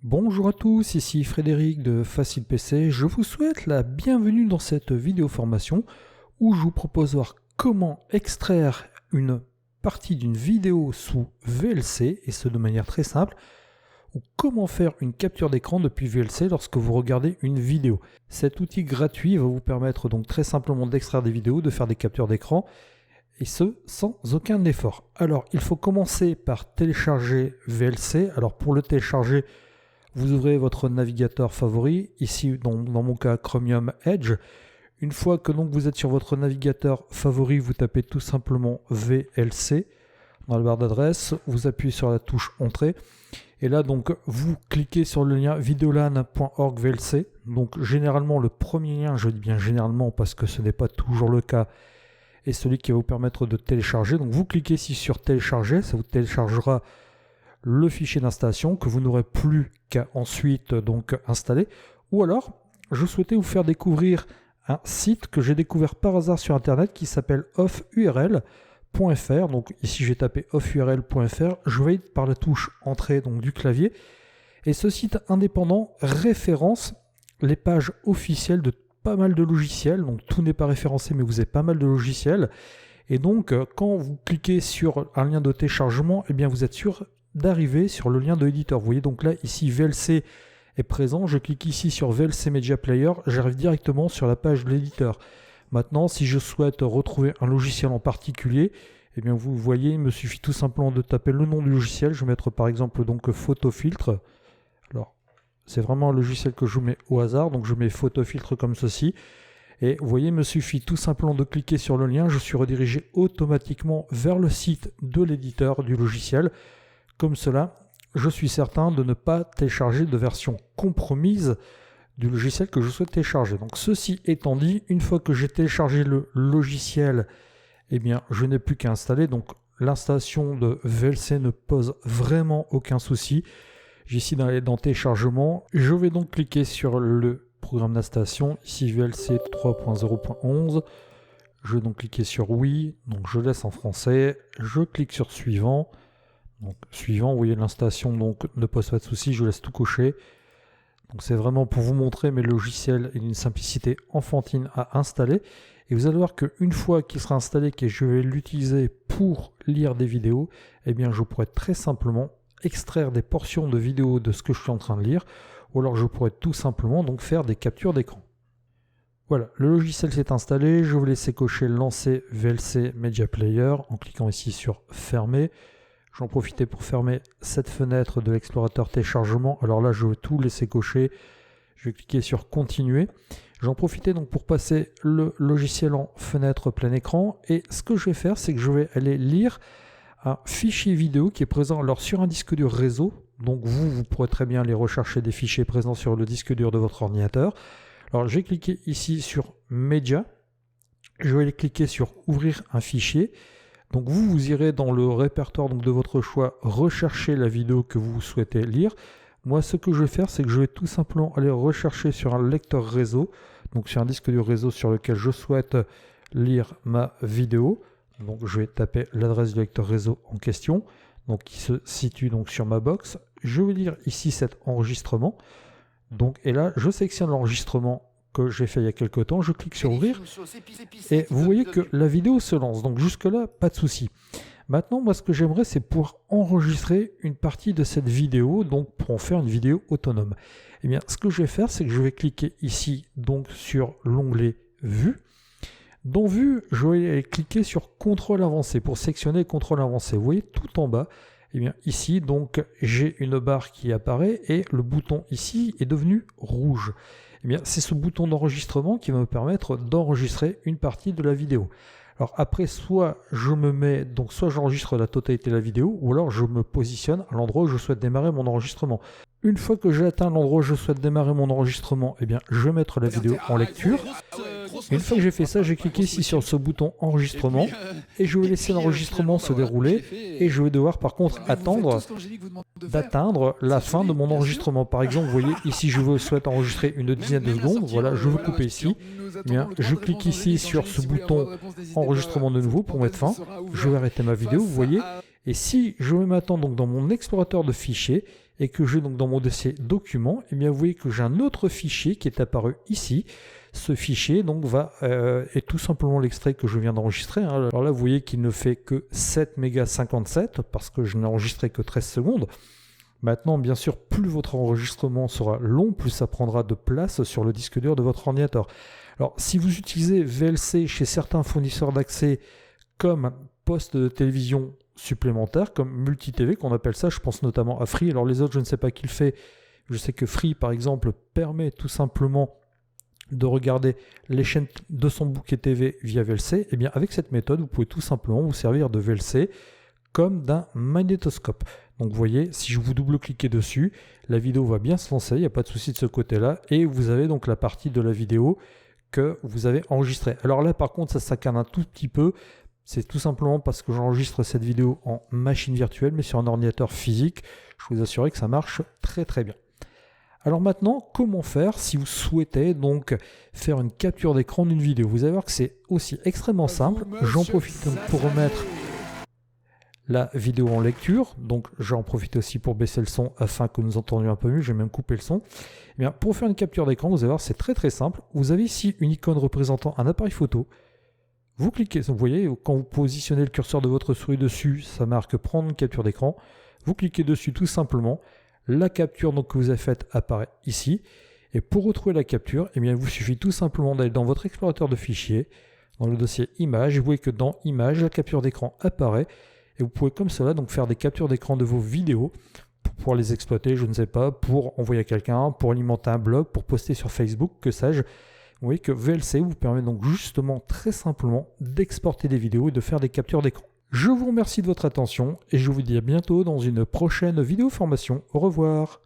Bonjour à tous, ici Frédéric de Facile PC. Je vous souhaite la bienvenue dans cette vidéo formation où je vous propose de voir comment extraire une partie d'une vidéo sous VLC, et ce de manière très simple, ou comment faire une capture d'écran depuis VLC lorsque vous regardez une vidéo. Cet outil gratuit va vous permettre donc très simplement d'extraire des vidéos, de faire des captures d'écran, et ce sans aucun effort. Alors il faut commencer par télécharger VLC. Alors pour le télécharger, vous ouvrez votre navigateur favori, ici dans mon cas Chromium Edge. Une fois que donc vous êtes sur votre navigateur favori, vous tapez tout simplement VLC dans la barre d'adresse, vous appuyez sur la touche Entrée et là donc vous cliquez sur le lien videolan.org VLC. Donc généralement le premier lien, je dis bien généralement parce que ce n'est pas toujours le cas, est celui qui va vous permettre de télécharger. Donc vous cliquez ici sur télécharger, ça vous téléchargera le fichier d'installation que vous n'aurez plus qu'à ensuite donc installer. Ou alors, je souhaitais vous faire découvrir un site que j'ai découvert par hasard sur internet qui s'appelle offurl.fr. Donc ici j'ai tapé offurl.fr, je vais par la touche entrée donc du clavier, et ce site indépendant référence les pages officielles de pas mal de logiciels. Donc tout n'est pas référencé, mais vous avez pas mal de logiciels, et donc quand vous cliquez sur un lien de téléchargement, eh bien vous êtes sûr d'arriver sur le lien de l'éditeur. Vous voyez donc là ici VLC est présent, je clique ici sur VLC Media Player, j'arrive directement sur la page de l'éditeur. Maintenant, si je souhaite retrouver un logiciel en particulier, eh bien vous voyez, il me suffit tout simplement de taper le nom du logiciel. Je vais mettre par exemple donc Photofiltre. Alors c'est vraiment un logiciel que je mets au hasard, donc je mets Photofiltre comme ceci. Et vous voyez, il me suffit tout simplement de cliquer sur le lien, je suis redirigé automatiquement vers le site de l'éditeur du logiciel. Comme cela, je suis certain de ne pas télécharger de version compromise du logiciel que je souhaite télécharger. Donc ceci étant dit, une fois que j'ai téléchargé le logiciel, eh bien je n'ai plus qu'à installer. Donc l'installation de VLC ne pose vraiment aucun souci. Ici dans téléchargement, je vais donc cliquer sur le programme d'installation, ici VLC 3.0.11. Je vais donc cliquer sur oui, donc je laisse en français, je clique sur suivant. Donc suivant, vous voyez l'installation donc ne pose pas de souci, je laisse tout cocher. Donc c'est vraiment pour vous montrer mes logiciels et une simplicité enfantine à installer. Et vous allez voir qu'une fois qu'il sera installé, que je vais l'utiliser pour lire des vidéos, eh bien je pourrais très simplement extraire des portions de vidéos de ce que je suis en train de lire, ou alors je pourrais tout simplement donc faire des captures d'écran. Voilà, le logiciel s'est installé, je vais vous laisser cocher lancer VLC Media Player en cliquant ici sur fermer. J'en profitais pour fermer cette fenêtre de l'explorateur téléchargement. Alors là, je vais tout laisser cocher. Je vais cliquer sur continuer. J'en profitais donc pour passer le logiciel en fenêtre plein écran. Et ce que je vais faire, c'est que je vais aller lire un fichier vidéo qui est présent alors sur un disque dur réseau. Donc vous pourrez très bien aller rechercher des fichiers présents sur le disque dur de votre ordinateur. Alors j'ai cliqué ici sur Média. Je vais aller cliquer sur Ouvrir un fichier. Donc vous irez dans le répertoire donc de votre choix, rechercher la vidéo que vous souhaitez lire. Moi, ce que je vais faire, c'est que je vais tout simplement aller rechercher sur un lecteur réseau, donc sur un disque dur réseau sur lequel je souhaite lire ma vidéo. Donc je vais taper l'adresse du lecteur réseau en question, donc qui se situe donc sur ma box. Je vais lire ici cet enregistrement. Donc, et là, je sélectionne l'enregistrement que j'ai fait il y a quelques temps, je clique sur ouvrir et vous voyez que la vidéo se lance. Donc jusque là, pas de souci. Maintenant, moi ce que j'aimerais, c'est pouvoir enregistrer une partie de cette vidéo, donc pour en faire une vidéo autonome. Eh bien, ce que je vais faire, c'est que je vais cliquer ici donc sur l'onglet Vue. Dans Vue, je vais cliquer sur Contrôle avancé pour sélectionner Contrôle avancé. Vous voyez tout en bas, eh bien ici donc j'ai une barre qui apparaît et le bouton ici est devenu rouge. Eh bien, c'est ce bouton d'enregistrement qui va me permettre d'enregistrer une partie de la vidéo. Alors après, soit j'enregistre la totalité de la vidéo, ou alors je me positionne à l'endroit où je souhaite démarrer mon enregistrement. Une fois que j'ai atteint l'endroit où je souhaite démarrer mon enregistrement, eh bien, je vais mettre la vidéo en lecture. Une fois que j'ai fait ça, j'ai cliqué ici sur ce bouton enregistrement et je vais laisser l'enregistrement se dérouler et je vais devoir par contre attendre d'atteindre la fin de mon enregistrement. Par exemple, vous voyez ici je souhaite enregistrer une dizaine de secondes, voilà, je veux couper ici. Eh bien, je clique ici sur ce bouton enregistrement de nouveau pour mettre fin. Je vais arrêter ma vidéo, vous voyez. Et si je vais maintenant donc dans mon explorateur de fichiers, et que j'ai donc dans mon dossier documents, eh bien vous voyez que j'ai un autre fichier qui est apparu ici. Ce fichier donc est tout simplement l'extrait que je viens d'enregistrer. Alors là vous voyez qu'il ne fait que 7 mégas 57 parce que je n'ai enregistré que 13 secondes. Maintenant bien sûr plus votre enregistrement sera long, plus ça prendra de place sur le disque dur de votre ordinateur. Alors si vous utilisez VLC chez certains fournisseurs d'accès comme poste de télévision supplémentaire, comme Multi-TV qu'on appelle ça, je pense notamment à Free. Alors les autres je ne sais pas qui le fait, je sais que Free par exemple permet tout simplement de regarder les chaînes de son bouquet TV via VLC. Et bien avec cette méthode vous pouvez tout simplement vous servir de VLC comme d'un magnétoscope. Donc vous voyez, si je vous double-cliquez dessus, la vidéo va bien se lancer, il n'y a pas de souci de ce côté-là, et vous avez donc la partie de la vidéo que vous avez enregistrée. Alors là par contre ça saccade un tout petit peu, c'est tout simplement parce que j'enregistre cette vidéo en machine virtuelle, mais sur un ordinateur physique, je vous assure que ça marche très très bien. Alors maintenant, comment faire si vous souhaitez donc faire une capture d'écran d'une vidéo? Vous allez voir que c'est aussi extrêmement simple. J'en profite donc pour remettre la vidéo en lecture, donc j'en profite aussi pour baisser le son afin que nous entendions un peu mieux. J'ai même coupé le son. Eh bien, pour faire une capture d'écran, vous allez voir, c'est très très simple. Vous avez ici une icône représentant un appareil photo. Vous cliquez, vous voyez, quand vous positionnez le curseur de votre souris dessus, ça marque prendre une capture d'écran. Vous cliquez dessus tout simplement. La capture donc, que vous avez faite apparaît ici. Et pour retrouver la capture, eh bien, il vous suffit tout simplement d'aller dans votre explorateur de fichiers, dans le dossier images. Vous voyez que dans images, la capture d'écran apparaît. Et vous pouvez comme cela donc faire des captures d'écran de vos vidéos pour pouvoir les exploiter, je ne sais pas, pour envoyer à quelqu'un, pour alimenter un blog, pour poster sur Facebook, que sais-je. Vous voyez que VLC vous permet donc justement très simplement d'exporter des vidéos et de faire des captures d'écran. Je vous remercie de votre attention et je vous dis à bientôt dans une prochaine vidéo formation. Au revoir.